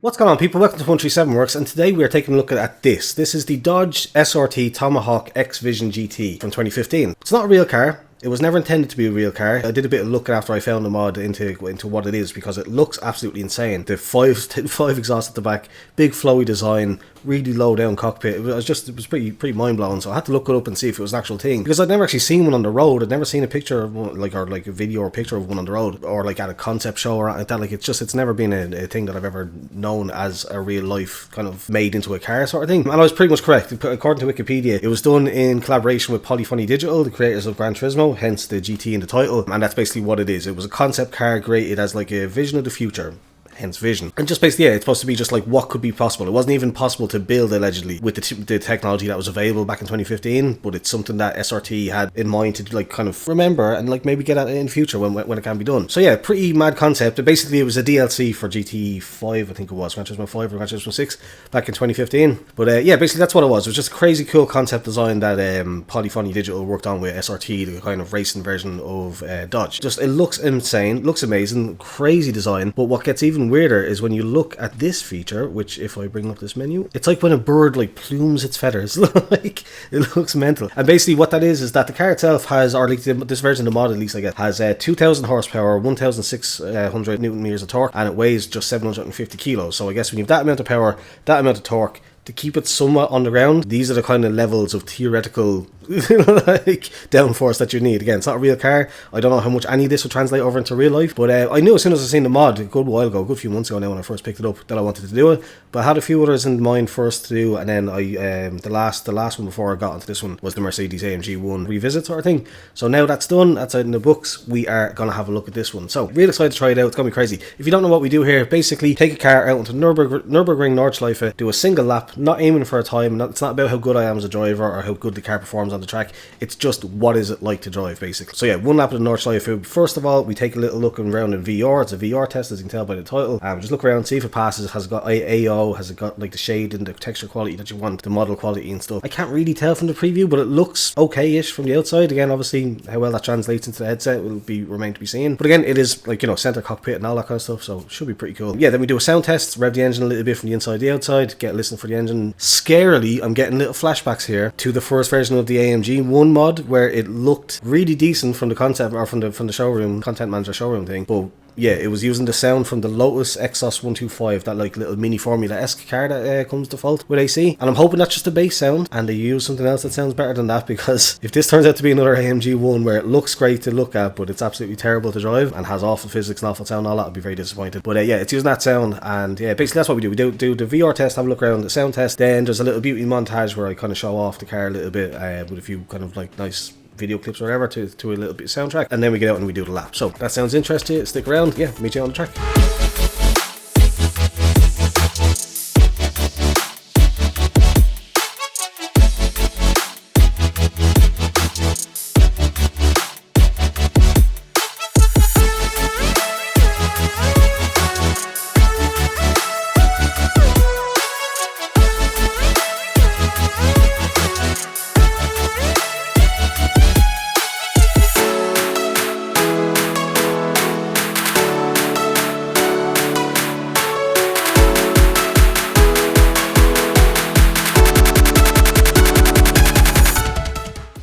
What's going on, people? Welcome to 137 Works, and today we are taking a look at this. This is the Dodge SRT Tomahawk X Vision GT from 2015. It's not a real car. It was never intended to be a real car. I did a bit of looking after I found the mod into what it is, because it looks absolutely insane. The five exhausts at the back, big flowy design, really low down cockpit. It was pretty mind blowing. So I had to look it up and see if it was an actual thing, because I'd never actually seen one on the road. I'd never seen a picture of one, or a video or picture of one on the road, or like at a concept show or anything like that. It's never been a thing that I've ever known as a real life kind of made into a car sort of thing. And I was pretty much correct. According to Wikipedia, it was done in collaboration with Polyphony Digital, the creators of Gran Turismo, hence the GT in the title, and that's basically what it is. It was a concept car created as like a vision of the future, hence vision. And just basically, yeah, it's supposed to be just like what could be possible. It wasn't even possible to build, allegedly, with the technology that was available back in 2015, but it's something that SRT had in mind to like kind of remember and like maybe get at in the future when it can be done. So yeah, pretty mad concept. Basically, it was a DLC for GT 5, I think it was, Gran Turismo 5 or Gran Turismo 6 back in 2015. But yeah, basically that's what it was. It was just a crazy cool concept design that Polyphony Digital worked on with SRT, the kind of racing version of Dodge. Just, it looks insane, looks amazing, crazy design. But what gets even weirder is when you look at this feature, which if I bring up this menu, it's like when a bird like plumes its feathers. Like, it looks mental. And basically what that is that the car itself has, or like this version of the mod at least I guess, has 2,000 horsepower, 1,600 newton meters of torque, and it weighs just 750 kilos. So I guess when you have that amount of power, that amount of torque, to keep it somewhat on the ground, these are the kind of levels of theoretical like downforce that you need. Again, it's not a real car. I don't know how much any of this will translate over into real life, but I knew as soon as I seen the mod a good while ago, a good few months ago now when I first picked it up, that I wanted to do it. But I had a few others in mind first to do, and then I the last one before I got into this one was the Mercedes AMG 1 revisit sort of thing. So now that's done, that's out in the books, we are gonna have a look at this one. So real excited to try it out. It's gonna be crazy. If you don't know what we do here, basically take a car out into Nürburgring Nordschleife, do a single lap, not aiming for a time. It's not about how good I am as a driver or how good the car performs on the track. It's just what is it like to drive, basically. So yeah, one lap of the Nordschleife. First of all, we take a little look around in VR. It's a VR test, as you can tell by the title. Just look around, see if it passes. Has it got AO? Has it got like the shade and the texture quality that you want, the model quality and stuff? I can't really tell from the preview, but it looks okay-ish from the outside. Again, obviously, how well that translates into the headset will remain to be seen. But again, it is like, you know, center cockpit and all that kind of stuff, so it should be pretty cool. Yeah, then we do a sound test, rev the engine a little bit from the inside to the outside, get a listen for the engine. Scarily, I'm getting little flashbacks here to the first version of the AMG 1 mod, where it looked really decent from the concept, or from the showroom, content manager showroom thing, but yeah, it was using the sound from the Lotus Exos 125, that like little mini Formula-esque car that comes default with AC. And I'm hoping that's just a bass sound, and they use something else that sounds better than that, because if this turns out to be another AMG 1 where it looks great to look at, but it's absolutely terrible to drive, and has awful physics and awful sound and all that, I'd be very disappointed. But yeah, it's using that sound, and yeah, basically that's what we do. We do the VR test, have a look around, the sound test, then there's a little beauty montage where I kind of show off the car a little bit with a few kind of like nice video clips or whatever to a little bit of soundtrack, and then we get out and we do the lap. So that sounds interesting. Stick around. Yeah, meet you on the track.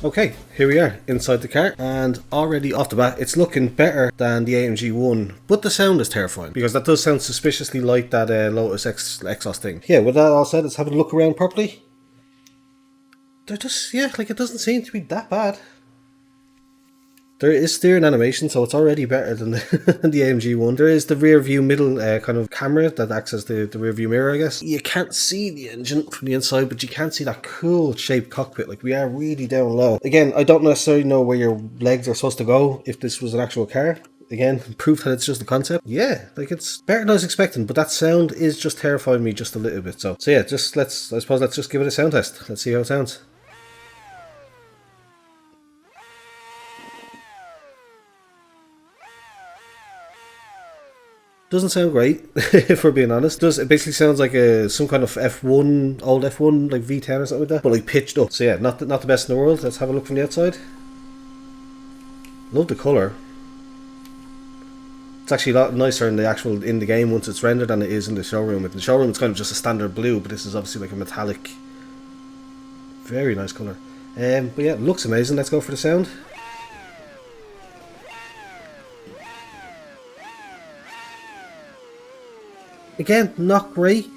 Okay, here we are inside the car, and already off the bat it's looking better than the AMG 1, but the sound is terrifying, because that does sound suspiciously like that Lotus Exos thing. Yeah, with that all said, let's have a look around properly. They're just, yeah, like it doesn't seem to be that bad. There is steering animation, so it's already better than the AMG 1. There is the rear view middle kind of camera that acts as the rear view mirror, I guess. You can't see the engine from the inside, but you can see that cool shaped cockpit. Like, we are really down low. Again, I don't necessarily know where your legs are supposed to go if this was an actual car. Again, proof that it's just a concept. Yeah, like it's better than I was expecting, but that sound is just terrifying me just a little bit. So yeah, I suppose let's just give it a sound test. Let's see how it sounds. Doesn't sound great, if we're being honest. It basically sounds like some kind of F1, old F1, like V10 or something like that, but like pitched up. So yeah, not the best in the world. Let's have a look from the outside. Love the colour. It's actually a lot nicer in the game once it's rendered than it is in the showroom. In the showroom it's kind of just a standard blue, but this is obviously like a metallic, very nice colour. But yeah, it looks amazing. Let's go for the sound. Again, not great.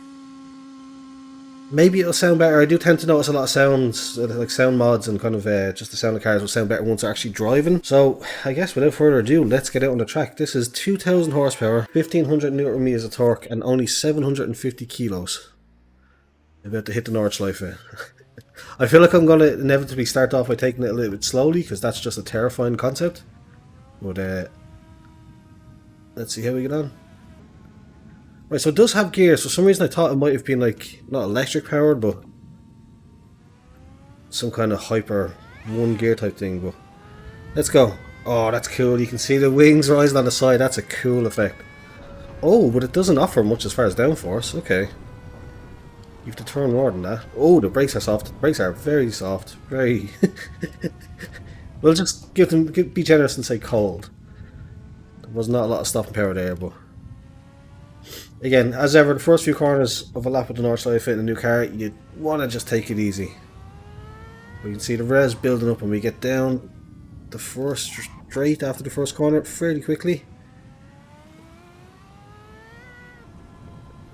Maybe it'll sound better. I do tend to notice a lot of sounds, like sound mods and kind of just the sound of cars will sound better once they're actually driving. So I guess without further ado, let's get out on the track. This is 2,000 horsepower, 1,500 newton meters of torque, and only 750 kilos. I'm about to hit the Nordschleife. I feel like I'm going to inevitably start off by taking it a little bit slowly, because that's just a terrifying concept. But let's see how we get on. Right, so it does have gears. For some reason I thought it might have been like, not electric powered, but some kind of hyper one gear type thing. But let's go. Oh, that's cool. You can see the wings rising on the side. That's a cool effect. Oh, but it doesn't offer much as far as downforce. Okay. You have to turn more than that. Oh, the brakes are soft. The brakes are very soft. Very... We'll just be generous and say cold. There was not a lot of stopping power there, but... Again, as ever, the first few corners of a lap with the Nordschleife in a new car, you want to just take it easy. We can see the res building up when we get down the first straight after the first corner fairly quickly.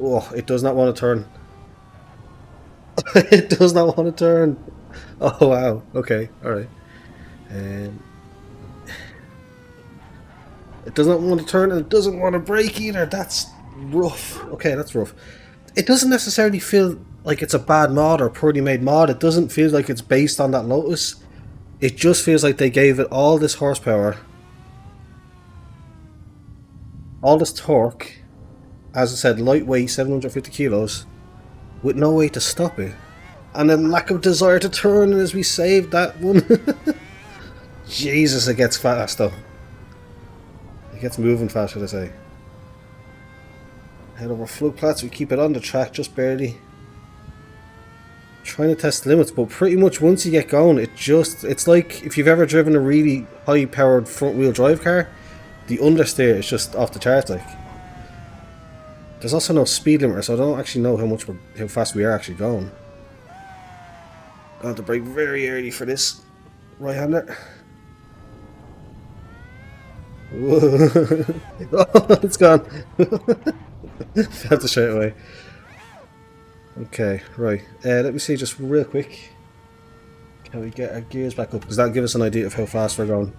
Oh, it does not want to turn. It does not want to turn. Oh wow, okay, alright. It does not want to turn and it doesn't want to brake either. That's rough. Okay, that's rough. It doesn't necessarily feel like it's a bad mod or poorly made mod. It doesn't feel like it's based on that Lotus. It just feels like they gave it all this horsepower, all this torque, as I said, lightweight, 750 kilos, with no way to stop it. And then lack of desire to turn as we saved that one. Jesus, it gets fast though. It gets moving fast, should I say. Head over flood plats, we keep it on the track just barely. Trying to test the limits, but pretty much once you get going, it's like if you've ever driven a really high powered front wheel drive car, the understeer is just off the charts like. There's also no speed limiter, so I don't actually know how fast we are actually going. Got to brake very early for this right-hander. Oh, it's gone. Felt the straight away. Okay, right. Let me see just real quick. Can we get our gears back up? Because that'll give us an idea of how fast we're going.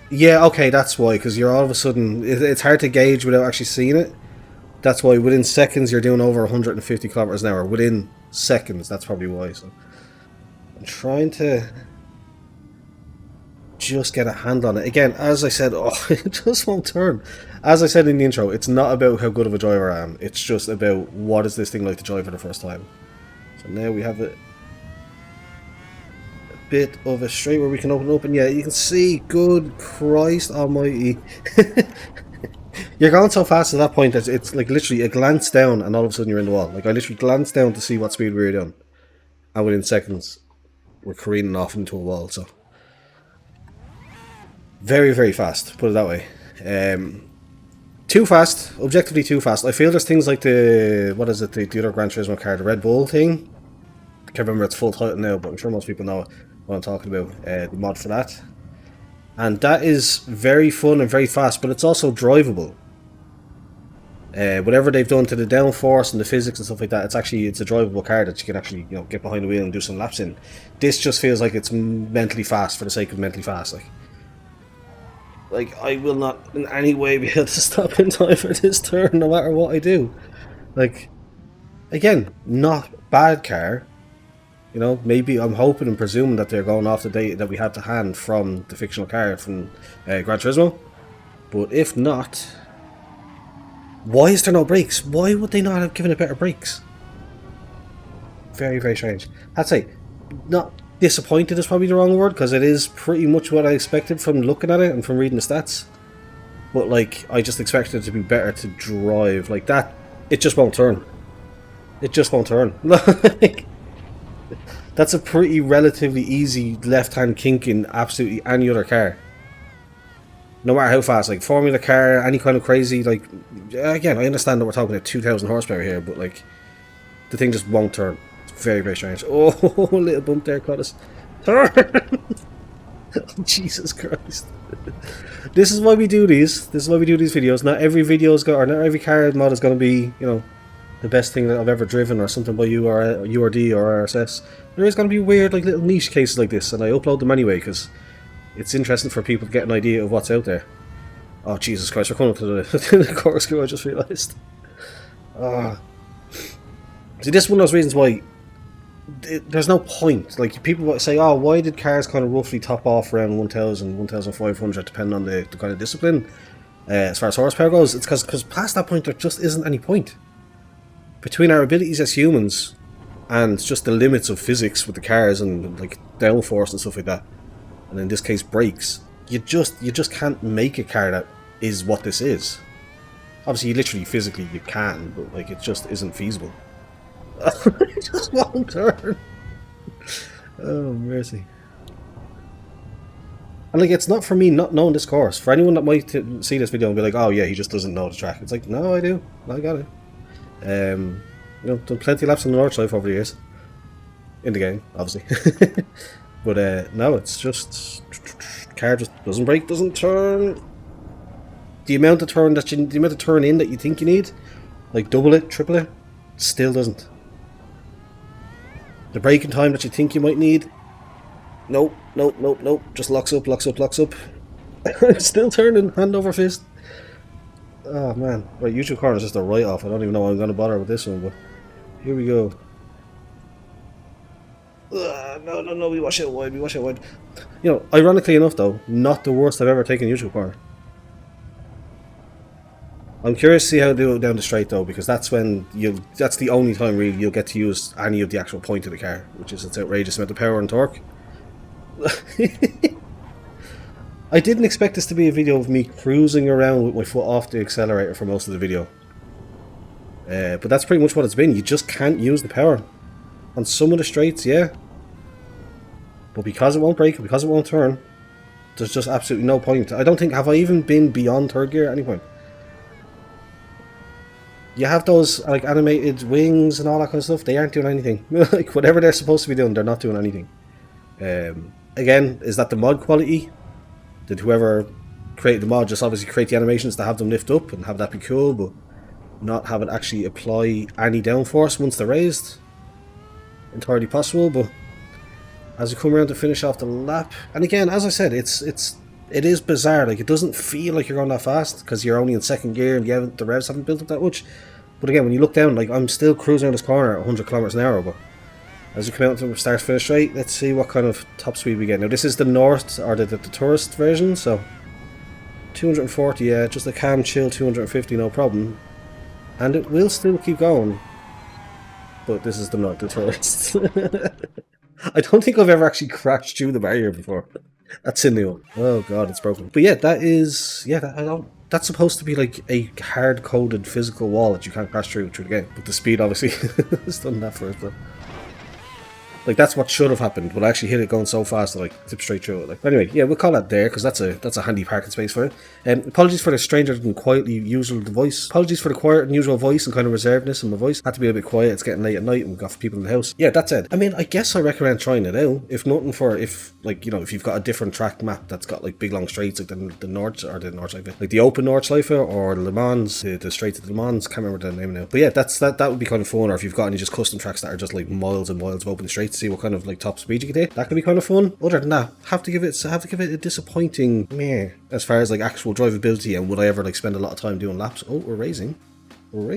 Yeah, okay, that's why. Because you're all of a sudden... It's hard to gauge without actually seeing it. That's why within seconds you're doing over 150 kilometers an hour. Within seconds, that's probably why. So I'm trying to just get a hand on it. Again, as I said, oh, it just won't turn. As I said in the intro, it's not about how good of a driver I am. It's just about what is this thing like to drive for the first time. So now we have a bit of a straight where we can open up, and yeah, you can see, good Christ almighty. You're going so fast at that point that it's like literally a glance down and all of a sudden you're in the wall. Like I literally glanced down to see what speed we were doing, and within seconds we're careening off into a wall. So very, very fast, put it that way. Too fast, objectively too fast. I feel there's things like the, what is it, the other Gran Turismo car, the Red Bull thing. I can't remember its full title now, but I'm sure most people know what I'm talking about, the mod for that. And that is very fun and very fast, but it's also drivable. Whatever they've done to the downforce and the physics and stuff like that, it's a drivable car that you can actually, you know, get behind the wheel and do some laps in. This just feels like it's mentally fast for the sake of mentally fast. Like I will not in any way be able to stop in time for this turn, no matter what I do. Like, again, not bad car. You know, maybe I'm hoping and presuming that they're going off the data that we had to hand from the fictional car from Gran Turismo. But if not, why is there no brakes? Why would they not have given it better brakes? Very, very strange. I'd say, not disappointed is probably the wrong word, because it is pretty much what I expected from looking at it and from reading the stats. But like, I just expected it to be better to drive. Like that, it just won't turn. It just won't turn. Like, that's a pretty relatively easy left-hand kink in absolutely any other car. No matter how fast, like Formula car, any kind of crazy, like, again, I understand that we're talking about 2,000 horsepower here, but like, the thing just won't turn. It's very, very strange. Oh, a little bump there caught us. Turn! Oh, Jesus Christ. This is why we do these. This is why we do these videos. Not every video is or not every car mod is going to be, you know, the best thing that I've ever driven or something by you or URD or RSS. There is going to be weird, like, little niche cases like this, and I upload them anyway because it's interesting for people to get an idea of what's out there. Oh, Jesus Christ, we're coming up to the corkscrew, I just realised. See, this is one of those reasons why there's no point. Like, people say, oh, why did cars kind of roughly top off around 1,000, 1,500, depending on the kind of discipline, as far as horsepower goes? It's because past that point, there just isn't any point. Between our abilities as humans and just the limits of physics with the cars and, like, downforce and stuff like that, and in this case brakes, you just can't make a car that is what this is. Obviously, you literally physically you can, but like it just isn't feasible. It just won't turn. Oh mercy! And like, it's not for me not knowing this course. For anyone that might see this video and be like, "Oh yeah, he just doesn't know the track." It's like, no, I do. I got it. You know, done plenty of laps on the Nordschleife over the years in the game, obviously. But no, it's just car just doesn't brake, doesn't turn. The amount of turn in that you think you need, like double it, triple it, still doesn't. The braking time that you think you might need, nope, just locks up. Still turning, hand over fist. Oh man, right, YouTube corner is just a write-off. I don't even know why I'm going to bother with this one, but here we go. No, we wash it wide. You know, ironically enough though, not the worst I've ever taken YouTube corner. I'm curious to see how I do it down the straight though, because that's when that's the only time really you'll get to use any of the actual point of the car, which is its outrageous amount of power and torque. I didn't expect this to be a video of me cruising around with my foot off the accelerator for most of the video. But that's pretty much what it's been. You just can't use the power. On some of the straights, yeah. But because it won't brake, because it won't turn, there's just absolutely no point. I don't think, have I even been beyond third gear at any point? You have those like animated wings and all that kind of stuff, they aren't doing anything. Like whatever they're supposed to be doing, they're not doing anything. Again, is that the mod quality? Did whoever created the mod just obviously create the animations to have them lift up and have that be cool, but not have it actually apply any downforce once they're raised? Entirely possible, but as you come around to finish off the lap, and again, as I said, it is bizarre. Like, it doesn't feel like you're going that fast because you're only in second gear and the revs haven't built up that much. But again, when you look down, like, I'm still cruising around this corner at 100 kilometers an hour. But as you come out to the start finish straight, let's see what kind of top speed we get. Now, this is the North or the tourist version, so 240, yeah, just a cam chill 250, no problem, and it will still keep going. But this is the tourist. I don't think I've ever actually crashed through the barrier before. That's in new. Oh god, it's broken. But yeah, that is, yeah, that's supposed to be like a hard-coded physical wall that you can't crash through the game. But the speed obviously has done that for us, but like, that's what should have happened, but I actually hit it going so fast that I clipped straight through it. Like, but anyway, yeah, we'll call that there because that's a handy parking space for it. Apologies for the stranger than quietly usual voice. Apologies for the quiet and usual voice and kind of reservedness in my voice. Had to be a bit quiet. It's getting late at night and we've got people in the house. Yeah, that's it. I mean, I guess I recommend trying it out. If nothing for, like, you know, if you've got a different track map that's got like big long straights like the Nordschleife, like the open Nordschleife or Le Mans, the straights of Le Mans. Can't remember the name now. But yeah, that would be kind of fun. Or if you've got any just custom tracks that are just like miles and miles of open straights, see what kind of like top speed you can take. That could be kind of fun. Other than that, have to give it a disappointing meh as far as like actual drivability and would I ever like spend a lot of time doing laps. Oh, we're racing. Don't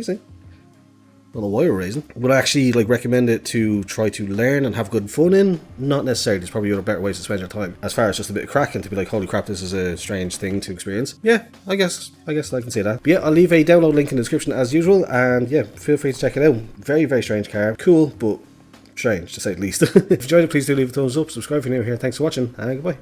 know why we're raising. Would I actually like recommend it to try to learn and have good fun in? Not necessarily. There's probably other better ways to spend your time. As far as just a bit of crack and to be like, holy crap, this is a strange thing to experience. Yeah, I guess I can say that. But yeah, I'll leave a download link in the description as usual, and yeah, feel free to check it out. Very, very strange car. Cool, but strange to say the least. If you enjoyed it, please do leave a thumbs up, subscribe if you're new here. Thanks for watching, and goodbye.